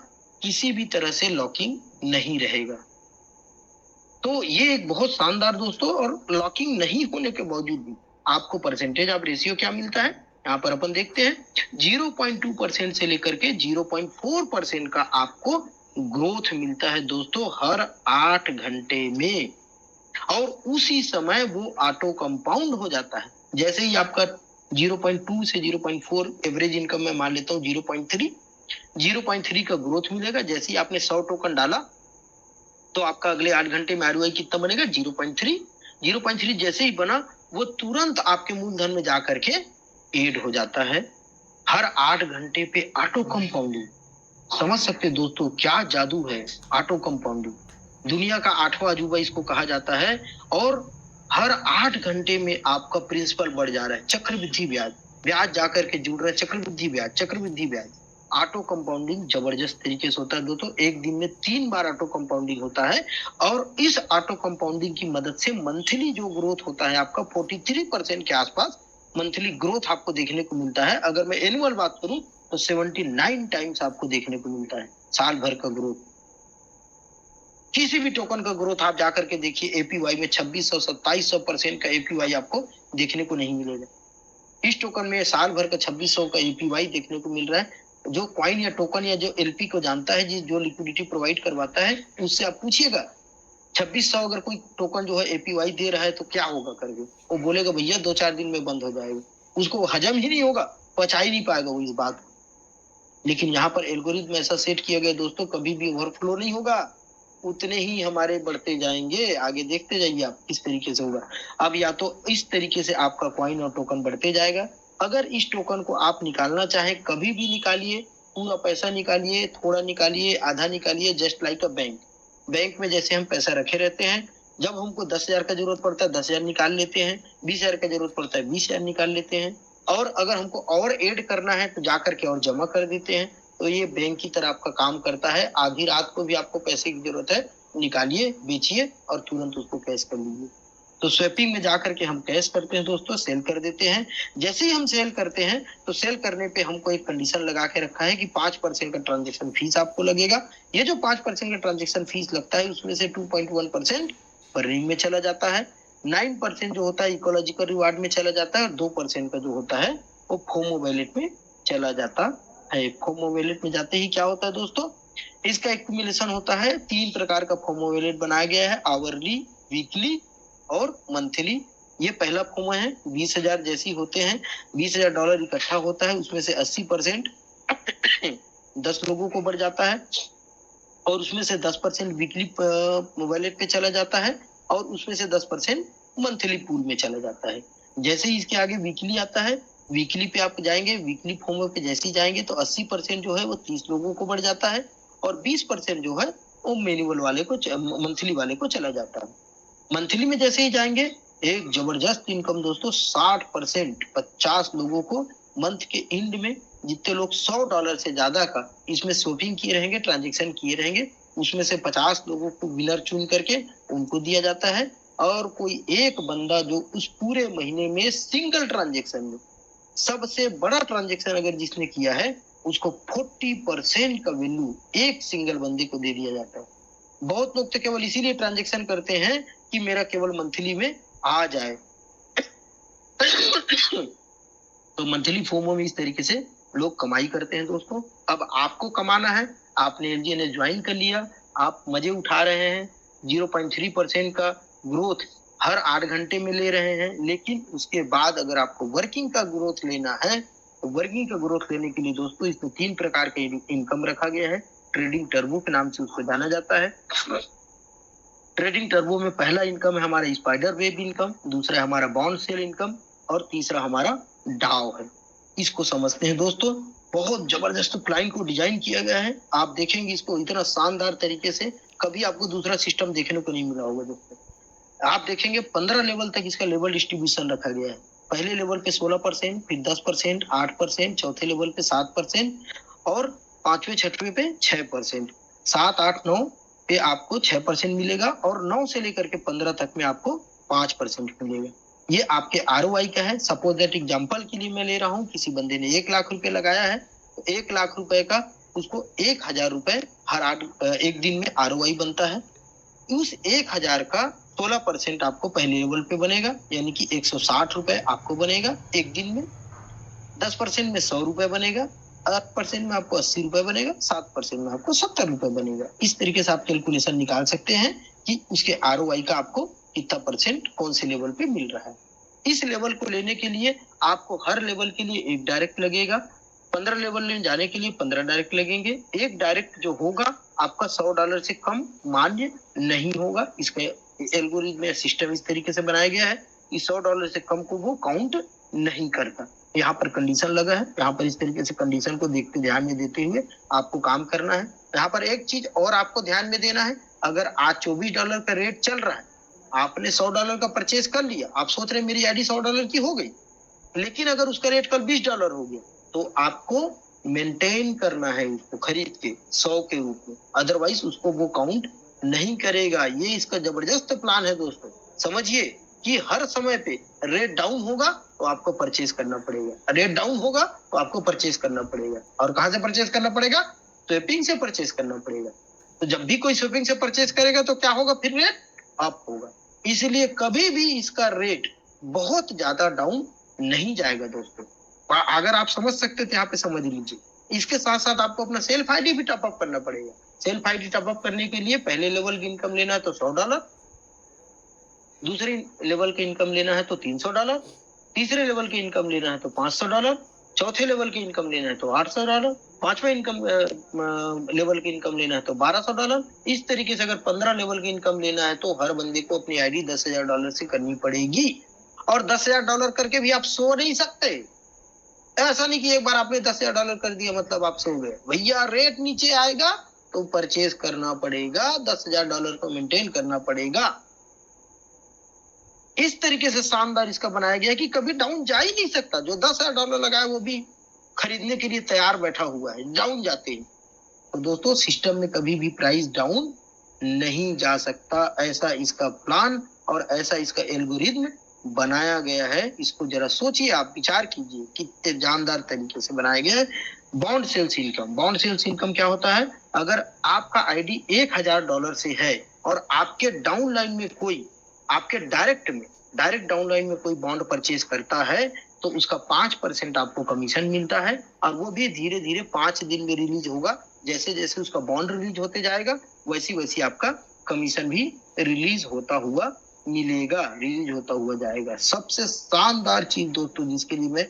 किसी भी तरह से लॉकिंग नहीं रहेगा। तो ये एक बहुत शानदार दोस्तों, और लॉकिंग नहीं होने के बावजूद भी आपको परसेंटेज ऑफ रेशियो क्या मिलता है, यहाँ पर अपन देखते हैं 0.2% से लेकर के 0.4% का आपको ग्रोथ मिलता है दोस्तों हर 8 घंटे में, और उसी समय वो ऑटो कंपाउंड हो जाता है। जैसे ही आपका 0.2 से 0.4 एवरेज इनकम में मान लेता हूँ 0.3 का ग्रोथ मिलेगा। जैसे ही आपने 100 टोकन डाला तो आपका अगले 8 घंटे में आरओआई कितना बनेगा? 0.3 जैसे ही बना वो तुरंत आपके मूलधन में जाकर के एड हो जाता है हर 8 घंटे पे ऑटो कंपाउंडिंग। समझ सकते दोस्तों क्या जादू है ऑटो कंपाउंडिंग, दुनिया का 8वां अजूबा इसको कहा जाता है। और हर 8 घंटे में आपका प्रिंसिपल बढ़ जा रहा है, चक्रवृद्धि ब्याज, ब्याज जाकर के जुड़ रहा है, चक्रवृद्धि ब्याज। ऑटो कंपाउंडिंग जबरदस्त तरीके से होता है दोस्तों। एक दिन में 3 बार ऑटो कंपाउंडिंग होता है, और इस ऑटो कंपाउंडिंग की मदद से मंथली जो ग्रोथ होता है आपका 43% के आसपास मंथली ग्रोथ आपको देखने को मिलता है। अगर मैं एनुअल बात करूं तो 79 टाइम्स आपको देखने को मिलता है साल भर का ग्रोथ। किसी भी टोकन का ग्रोथ आप जाकर के देखिए, एपीवाई में 2600-2700% का एपीवाई आपको देखने को नहीं मिलेगा। इस टोकन में साल भर का 2600 का एपीवाई देखने को मिल रहा है। जो कॉइन या टोकन या जो एलपी को जानता है, जो लिक्विडिटी प्रोवाइड करवाता है, उससे आप पूछिएगा 2600 अगर कोई टोकन जो है एपीवाई दे रहा है तो क्या होगा करके, वो बोलेगा भैया 2-4 दिन में बंद हो जाएगा। उसको हजम ही नहीं होगा, पचा ही नहीं पाएगा वो इस बात को। लेकिन यहाँ पर एल्गोरिथम ऐसा सेट किया गया दोस्तों, कभी भी ओवरफ्लो नहीं होगा, उतने ही हमारे बढ़ते जाएंगे। आगे देखते जाइए आप किस तरीके से होगा। अब या तो इस तरीके से आपका कॉइन और टोकन बढ़ते जाएगा। अगर इस टोकन को आप निकालना चाहें कभी भी निकालिए, पूरा पैसा निकालिए, थोड़ा निकालिए, आधा निकालिए, जस्ट लाइक अ बैंक में जैसे हम पैसा रखे रहते हैं, जब हमको 10,000 का जरूरत पड़ता है 10,000 निकाल लेते हैं, 20,000 का जरूरत पड़ता है 20,000 निकाल लेते हैं, और अगर हमको और ऐड करना है तो जाकर के और जमा कर देते हैं। तो ये बैंक की तरह आपका काम करता है। आधी रात को भी आपको पैसे की जरूरत है, निकालिए, बेचिए और तुरंत उसको कैश कर लीजिए। तो स्वैपिंग में जाकर के हम कैश करते हैं दोस्तों, सेल कर देते हैं। जैसे ही हम सेल करते हैं तो सेल करने पे हमको एक कंडीशन लगा के रखा है कि 5% का ट्रांजेक्शन फीस आपको लगेगा। ये जो 5% का ट्रांजेक्शन फीस लगता है उसमें से 2.1% बर्निंग में चला जाता है, 9% जो होता है इकोलॉजिकल रिवार्ड में चला जाता है, और 2% का जो होता है वो फोमो वैलेट में चला जाता है। फोमो वैलेट में जाते ही क्या होता है दोस्तों, इसका एक्यूमुलेशन होता है। 3 प्रकार का फोमो वैलेट बनाया गया है, आवरली, वीकली और मंथली। ये पहला फोमो है, 20,000 जैसी होते हैं, $20,000 इकट्ठा होता है, उसमें से 80% 10 लोगों को बढ़ जाता है, और उसमें से 10% वीकली वैलेट पे चला जाता है, और उसमें से 10% मंथली पूल में चला जाता है। जैसे ही इसके आगे वीकली आता है, वीकली पे आप जाएंगे, वीकली फोमो पे जैसे ही जाएंगे तो 80% जो है वो 30 लोगों को बढ़ जाता है, और 20% जो है वो मैनुअल वाले को, मंथली वाले को चला जाता है। मंथली में जैसे ही जाएंगे, एक जबरदस्त इनकम दोस्तों, 60% 50 लोगों को मंथ के एंड में, जितने लोग $100 से ज्यादा का इसमें शॉपिंग किए रहेंगे, ट्रांजेक्शन किए रहेंगे, उसमें से 50 लोगों को विनर चुन करके उनको दिया जाता है। और कोई एक बंदा जो उस पूरे महीने में सिंगल ट्रांजेक्शन में सबसे बड़ा ट्रांजेक्शन अगर जिसने किया है, उसको 40% का वैल्यू एक सिंगल बंदे को दे दिया जाता है। बहुत लोग तो केवल इसीलिए ट्रांजेक्शन करते हैं कि मेरा केवल मंथली में आ जाए। तो मंथली फोमो में इस तरीके से लोग कमाई करते हैं दोस्तों। अब आपको कमाना है, आपने एलजीएनएस ज्वाइन कर लिया, आप मजे उठा रहे हैं, 0.3% का ग्रोथ हर 8 घंटे में ले रहे हैं। लेकिन उसके बाद अगर आपको वर्किंग का ग्रोथ लेना है, तो वर्किंग का ग्रोथ लेने के लिए दोस्तों इसमें 3 प्रकार के इनकम रखा गया है। ट्रेडिंग टर्बो के नाम से उसको जाना जाता है। ट्रेडिंग टर्बो में पहला इनकम है हमारा स्पाइडर वेब इनकम, दूसरा है हमारा बॉन्ड सेल इनकम, और तीसरा हमारा डाउ है। इसको समझते हैं दोस्तों। बहुत जबरदस्त क्लाइंट को डिजाइन किया गया है। आप देखेंगे इसको इतना शानदार तरीके से, कभी आपको दूसरा सिस्टम देखने को नहीं मिला होगा दोस्तों। आप देखेंगे 15 लेवल तक इसका लेवल डिस्ट्रीब्यूशन रखा गया है। पहले लेवल पे 16%, फिर 10%, 8%, चौथे लेवल पे 7%, और 5वें 6वें पे 6%। 7, 8, 9 पे आपको 6% मिलेगा, और 9 से लेकर के 15 तक में आपको 5% मिलेगा। ये आपके ROI का है। सपोज दैट एग्जांपल के लिए मैं ले रहा हूँ, किसी बंदे ने 1 लाख रुपए लगाया है, तो 1 लाख रुपए का उसको 1,000 रुपए एक दिन में ROI बनता है। उस 1,000 का 16% आपको पहले लेवल पे बनेगा, यानी कि 160 रुपए आपको बनेगा एक दिन में। 10% में 100 रुपए बनेगा, 8% में आपको 80 रुपए बनेगा, 7% में आपको 70 रुपए बनेगा। इस तरीके से आप कैलकुलेशन निकाल सकते हैं कि उसके ROI का आपको कितना परसेंट कौन से लेवल पे मिल रहा है। इस लेवल को लेने के लिए आपको हर लेवल के लिए एक डायरेक्ट लगेगा, 15 लेवल में जाने के लिए 15 डायरेक्ट लगेंगे। एक डायरेक्ट जो होगा आपका $100 से कम मान्य नहीं होगा। इसका एल्गोरिथम या सिस्टम इस तरीके से बनाया गया है कि $100 से कम को वो काउंट नहीं करता। यहाँ पर कंडीशन लगा है, यहाँ पर इस तरीके से कंडीशन को देखते ध्यान में देते हुए आपको काम करना है। यहाँ पर एक चीज और आपको ध्यान में देना है, अगर आज $24 का रेट चल रहा है, आपने $100 का परचेज कर लिया, आप सोच रहे मेरी आईडी $100 की हो गई, लेकिन अगर उसका रेट कल $20 हो गया तो आपको मेंटेन करना है उसको खरीद के 100 के रूप में, अदरवाइज उसको वो काउंट नहीं करेगा। ये इसका जबरदस्त प्लान है दोस्तों। समझिए कि हर समय पे रेट डाउन होगा तो आपको परचेज करना पड़ेगा, रेट डाउन होगा तो आपको परचेज करना पड़ेगा। और कहां से परचेज करना पड़ेगा? स्वैपिंग से परचेज करना पड़ेगा। तो जब भी कोई स्वैपिंग से परचेज करेगा तो क्या होगा? फिर रेट अप होगा। इसलिए कभी भी इसका रेट बहुत ज्यादा डाउन नहीं जाएगा दोस्तों। अगर आप समझ सकते तो यहाँ पे समझ लीजिए। इसके साथ साथ आपको अपना सेल्फ आईडी भी टॉप अप करना पड़ेगा। सेल्फ आईडी टॉप अप करने के लिए पहले लेवल की इनकम लेना है तो $100, दूसरे लेवल की इनकम लेना है तो $300, तीसरे लेवल की इनकम लेना है तो $500, चौथे लेवल की इनकम लेना है तो $800, पांचवें इनकम लेवल की इनकम लेना है तो $1200। इस तरीके से अगर 15 लेवल की इनकम लेना है तो हर बंदे को अपनी आईडी $10,000 से करनी पड़ेगी। और $10,000 करके भी आप सो नहीं सकते। ऐसा नहीं कि एक बार आपने $10,000 कर दिया मतलब आप सो गए। भैया रेट नीचे आएगा तो परचेज करना पड़ेगा, $10,000 को मेंटेन करना पड़ेगा। इस तरीके से शानदार इसका बनाया गया कि कभी डाउन जा ही नहीं सकता। जो $10,000 लगाया वो भी खरीदने के लिए तैयार बैठा हुआ है, डाउन जाते ही। तो दोस्तों सिस्टम में कभी भी प्राइस डाउन नहीं जा सकता। ऐसा इसका प्लान और ऐसा इसका एल्गोरिथम बनाया गया है। इसको जरा सोचिए, आप विचार कीजिए कितने जानदार तरीके से बनाया गया है। Bond sales income, bond sales income क्या होता है? अगर आपका आईडी $1,000 से है और आपके डाउन लाइन में कोई, आपके डायरेक्ट डाउन लाइन में कोई बॉन्ड परचेज करता है तो उसका 5% आपको कमीशन मिलता है। और वो भी धीरे धीरे 5 दिन में रिलीज होगा। जैसे जैसे उसका बॉन्ड रिलीज होते जाएगा वैसी वैसी आपका कमीशन भी रिलीज होता हुआ मिलेगा, रिलीज होता हुआ जाएगा। सबसे शानदार चीज दोस्तों जिसके लिए मैं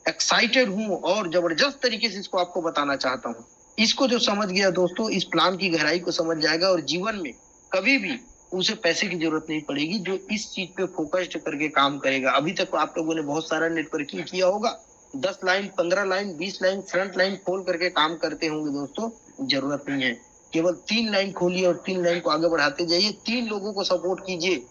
एक्साइटेड हूँ और जबरदस्त तरीके से इसको आपको बताना चाहता हूँ, इसको जो समझ गया दोस्तों, इस प्लान की गहराई को समझ जाएगा और जीवन में कभी भी उसे पैसे की जरूरत नहीं पड़ेगी। जो इस चीज पे फोकस्ड करके काम करेगा। अभी तक आप लोगों ने बहुत सारा नेटवर्किंग किया होगा, 10 line, 15 line, 20 line front line खोल करके काम करते होंगे दोस्तों। जरूरत नहीं है, केवल 3 लाइन खोलिए और 3 लाइन को आगे बढ़ाते जाइए। 3 लोगों को सपोर्ट कीजिए।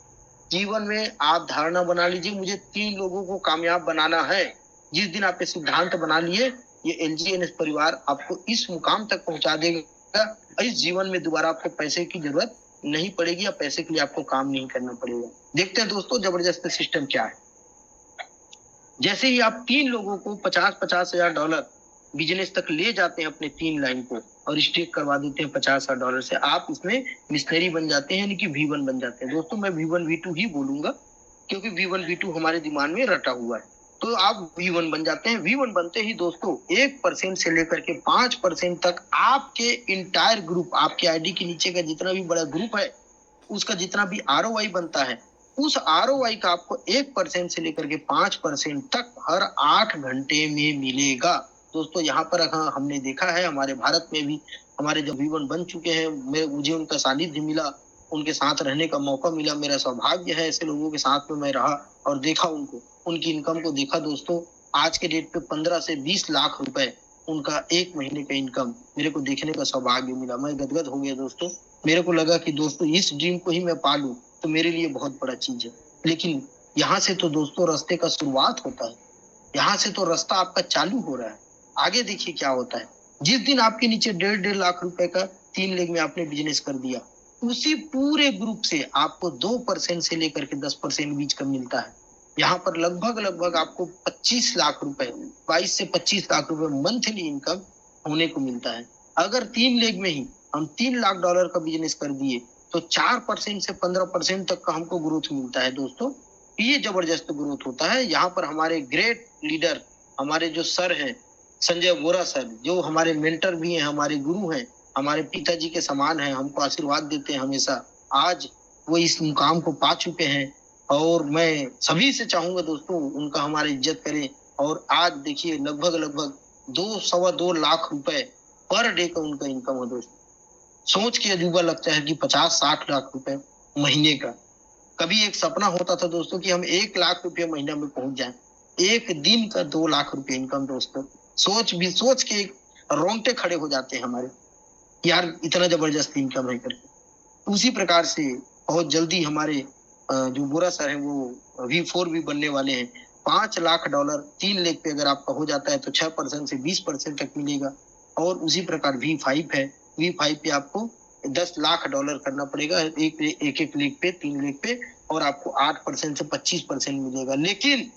जीवन में आप धारणा बना लीजिए, मुझे 3 लोगों को कामयाब बनाना है। जिस दिन आप ये सिद्धांत बना लिए, ये LGNS परिवार आपको इस मुकाम तक पहुंचा देगा। इस जीवन में दोबारा आपको पैसे की जरूरत नहीं पड़ेगी या पैसे के लिए आपको काम नहीं करना पड़ेगा। देखते हैं दोस्तों जबरदस्त सिस्टम क्या है। जैसे ही आप 3 लोगों को $50,000 हजार बिजनेस तक ले जाते हैं अपने 3 लाइन को और स्टेक करवा देते हैं $50,000 से, आप इसमें मिशनरी बन जाते हैं, यानी कि V1 बन जाते हैं। दोस्तों मैं V1 V2 ही बोलूंगा क्योंकि V1 V2 हमारे दिमाग में रटा हुआ है। तो आप V1 बन जाते हैं। V1 बनते ही दोस्तों 1% से लेकर के 5% तक आपके इंटायर ग्रुप, आपके आईडी के नीचे का जितना भी बड़ा ग्रुप है उसका जितना भी ROI बनता है, उस ROI का आपको 1% से लेकर के 5% तक हर 8 घंटे में मिलेगा। दोस्तों यहाँ पर हमने देखा है, हमारे भारत में भी हमारे जो V1 बन चुके हैं, मुझे उनका सानिध्य मिला, उनके साथ रहने का मौका मिला। मेरा सौभाग्य है ऐसे लोगों के साथ में मैं रहा और देखा उनको, उनकी इनकम को देखा। दोस्तों आज के डेट पे 15 से 20 लाख रुपए उनका एक महीने का इनकम मेरे को देखने का सौभाग्य मिला। मैं गदगद हो गया दोस्तों। मेरे को लगा कि दोस्तों इस ड्रीम को ही मैं पालूं तो मेरे लिए बहुत बड़ा चीज है। लेकिन यहाँ से तो दोस्तों रास्ते का शुरुआत होता है, यहाँ से तो रास्ता आपका चालू हो रहा है। आगे देखिए क्या होता है। जिस दिन आपके नीचे 1.5 लाख रुपए का 3 लेग में आपने बिजनेस कर दिया, उसी पूरे ग्रुप से आपको 2% से लेकर के 10% बीच का मिलता है। यहाँ पर लगभग आपको 25 लाख रुपए, 22 से 25 लाख रुपए मंथली इनकम होने को मिलता है। अगर 3 लेग में ही हम $3 लाख का बिजनेस कर दिए तो 4% से 15% तक का हमको ग्रोथ मिलता है दोस्तों। ये जबरदस्त ग्रोथ होता है। यहाँ पर हमारे ग्रेट लीडर, हमारे जो सर हैं संजय वोरा सर, जो हमारे मेंटर भी हैं, हमारे गुरु हैं, हमारे पिताजी के समान हैं, हमको आशीर्वाद देते हैं हमेशा। आज वो इस मुकाम को पा चुके हैं और मैं सभी से चाहूंगा दोस्तों उनका हमारी इज्जत करें। और आज देखिए लगभग 2 लाख रुपए पर डे का उनका इनकम है दोस्तों। सोच के अजूबा लगता है कि 50-60 लाख रुपए महीने का। कभी एक सपना होता था दोस्तों कि हम 1 लाख रुपए महीना में पहुंच जाएं। एक दिन का 2 लाख रुपए इनकम दोस्तों, सोच के रोंगटे खड़े हो जाते हैं हमारे, यार इतना जबरदस्त इनकम है करके। उसी प्रकार से बहुत जल्दी हमारे जो बोरा सर है वो V4 भी बनने वाले हैं। $5 लाख 3 लेग पे अगर आपका हो जाता है तो 6% से 20% तक मिलेगा। और उसी प्रकार V5 है, V5 पे आपको $10 लाख करना पड़ेगा एक लेग पे, 3 लेग पे, और आपको 8% से 25% मिलेगा। लेकिन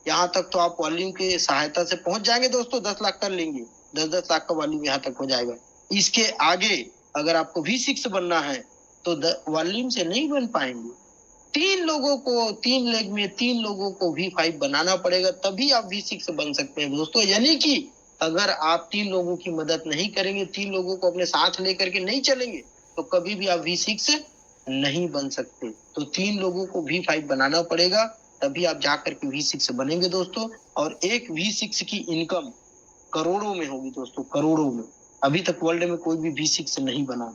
यहाँ तक तो आप वॉल्यूम के सहायता से पहुंच जाएंगे दोस्तों, 10 लाख कर लेंगे, 10 लाख का वॉल्यूम यहाँ तक हो जाएगा। इसके आगे अगर आपको V6 बनना है तो वॉल्यूम से नहीं बन पाएंगे। 3 लेग में 3 लोगों को V5 बनाना पड़ेगा, तभी आप V6 बन सकते हैं दोस्तों। यानी कि अगर आप 3 लोगों की मदद नहीं करेंगे, 3 लोगों को अपने साथ लेकर के नहीं चलेंगे तो कभी भी आप V6 नहीं बन सकते। तो 3 लोगों को V5 बनाना पड़ेगा, तभी आप जाकर के V6 बनेंगे दोस्तों। और एक V6 की इनकम करोड़ों में होगी दोस्तों, करोड़ों में। अभी तक वर्ल्ड में कोई भी V6 नहीं बना।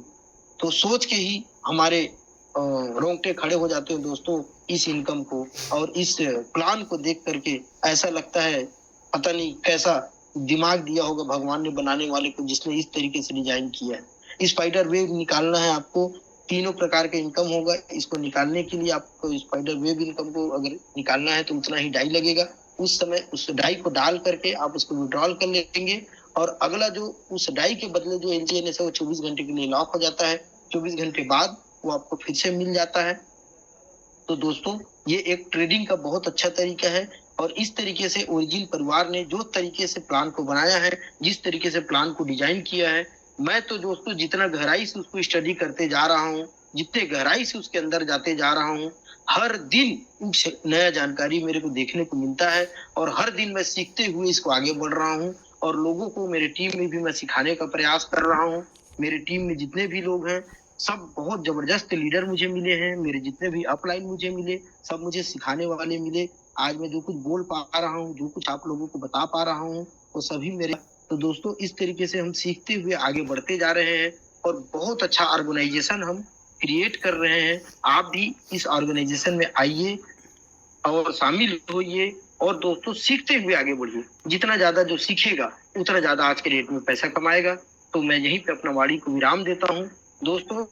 तो सोच के ही हमारे रोंगटे खड़े हो जाते हैं दोस्तों इस इनकम को और इस प्लान को देख करके। ऐसा लगता है पता नहीं कैसा दिमाग दिया होगा भगवान ने बनाने वाले को, जिसने इस तरीके से डिजाइन किया है। स्पाइडर वेब निकालना है आपको, 3 प्रकार का इनकम होगा। इसको निकालने के लिए आपको स्पाइडर वेब इनकम को अगर निकालना है तो उतना ही डाई लगेगा। उस समय उस डाई को डाल करके आप उसको विड्रॉल कर लेंगे और अगला जो उस डाई के बदले जो LGNS है वो 24 घंटे के लिए लॉक हो जाता है। 24 घंटे बाद वो आपको फिर से मिल जाता है। तो दोस्तों ये एक ट्रेडिंग का बहुत अच्छा तरीका है। और इस तरीके से ओरिजिन परिवार ने जो तरीके से प्लान को बनाया है, जिस तरीके से प्लान को डिजाइन किया है, मैं तो दोस्तों जितना गहराई से उसको स्टडी करते जा रहा हूँ, जितने गहराई से उसके अंदर जाते जा रहा हूँ, हर दिन कुछ नया जानकारी मेरे को देखने को मिलता है और हर दिन मैं सीखते हुए इसको आगे बढ़ रहा हूँ। और लोगों को मेरे टीम में भी मैं सिखाने का प्रयास कर रहा हूँ। मेरे टीम में जितने भी लोग हैं सब बहुत जबरदस्त लीडर मुझे मिले हैं। मेरे जितने भी अपलाइन मुझे मिले, सब मुझे सिखाने वाले मिले। आज मैं जो कुछ बोल पा रहा हूँ, जो कुछ आप लोगों को बता पा रहा हूँ, वो सभी मेरे। तो दोस्तों इस तरीके से हम सीखते हुए आगे बढ़ते जा रहे हैं और बहुत अच्छा ऑर्गेनाइजेशन हम क्रिएट कर रहे हैं। आप भी इस ऑर्गेनाइजेशन में आइए और शामिल होइए और दोस्तों सीखते हुए आगे बढ़िए। जितना ज्यादा जो सीखेगा उतना ज्यादा आज के डेट में पैसा कमाएगा। तो मैं यहीं पे अपना वाणी को विराम देता हूँ दोस्तों।